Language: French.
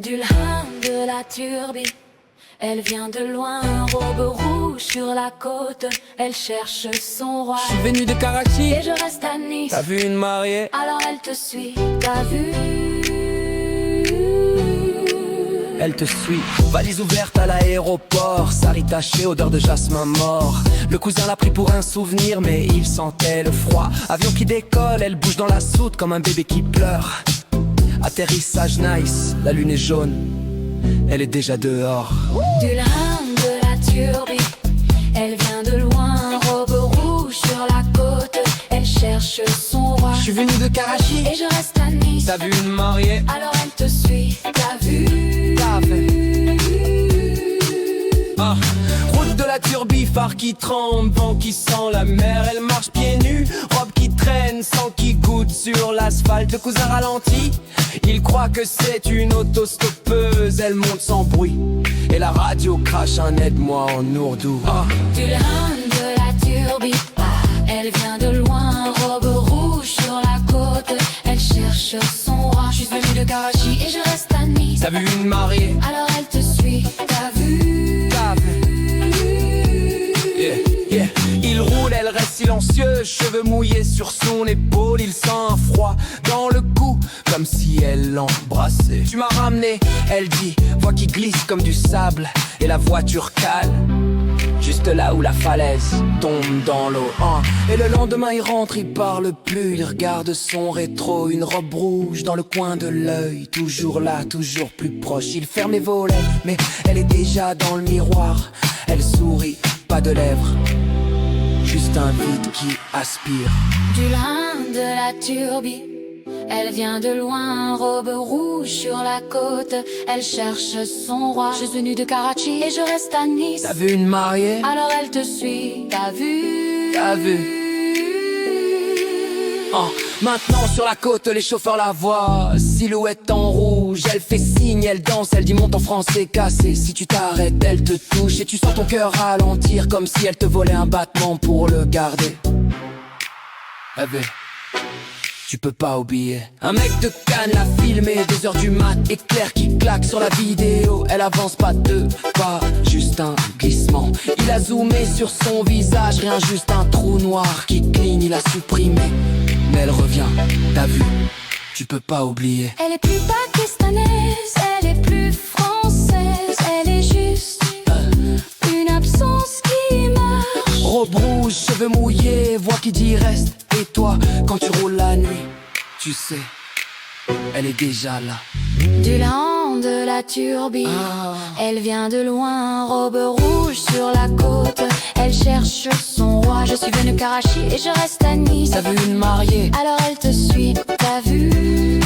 Dulham de la Turbie, elle vient de loin, robe rouge sur la côte, elle cherche son roi. Je suis venu de Karachi Et je reste à Nice, T'as vu une mariée? alors elle te suit, t'as vu? Elle te suit. Valise ouverte à l'aéroport, sari taché, odeur de jasmin mort. Le cousin l'a pris pour un souvenir, mais il sentait le froid. Avion qui décolle, elle bouge dans la soute comme un bébé qui pleure. Atterrissage nice, la lune est jaune, elle est déjà dehors. Dulham de la Turbie, elle vient de loin, robe rouge sur la côte, elle cherche son roi. Je suis venu de Karachi Et je reste à Nice, T'as vu une mariée? alors elle te suit, t'as vu? T'as vu? Ah. Route de la Turbie, phare qui tremble, vent qui sent la mer. Elle marche pieds nus, robe qui traîne, sang qui goutte sur l'asphalte. Le cousin ralentit, il croit que c'est une autostoppeuse. Elle monte sans bruit, et la radio crache un aide-moi en ourdou. Ah. Dulham de la Turbie, elle vient de loin, robe rouge sur la côte, elle cherche son roi. Je suis venu de Karachi et je reste à Nice, T'as vu une mariée? alors elle te suit, t'as vu? T'as vu? Yeah, yeah. Il roule, elle reste silencieuse, cheveux mouillés sur son épaule. Il sent un froid dans le cou, comme si elle l'embrassait. Tu m'as ramené, elle dit, voix qui glisse comme du sable. Et la voiture cale, juste là où la falaise tombe dans l'eau. Et le lendemain il rentre, il parle plus, il regarde son rétro. Une robe rouge dans le coin de l'œil, toujours là, toujours plus proche. Il ferme les volets, mais elle est déjà dans le miroir. Elle sourit, pas de lèvres, juste un vide qui aspire. Dulham de la Turbie, elle vient de loin, robe rouge sur la côte, elle cherche son roi. Je suis venu de Karachi et je reste à Nice, T'as vu une mariée? alors elle te suit, t'as vu? T'as vu? Maintenant sur la côte, les chauffeurs la voient, silhouette en rouge. Elle fait signe, elle danse, elle dit monte en français cassé. Si tu t'arrêtes, elle te touche et tu sens ton cœur ralentir, comme si elle te volait un battement pour le garder. Bébé, tu peux pas oublier. Un mec de Cannes l'a filmé, 2h du mat, éclair qui claque sur la vidéo. Elle avance pas deux pas, juste un glissement. Il a zoomé sur son visage, rien, juste un trou noir qui cligne, il a supprimé. Mais elle revient, t'as vu, tu peux pas oublier. Elle est plus pakistanaise, elle est plus française, elle est juste une absence qui marche. Robe rouge, cheveux mouillés, voix qui dit reste. Et toi, quand tu roules la nuit, tu sais, elle est déjà là. Dulham de la Turbie, elle vient de loin, robe rouge sur la côte, elle cherche son roi. Je suis venu de Karachi et je reste à Nice, T'as vu une mariée? alors elle te suit, t'as vu?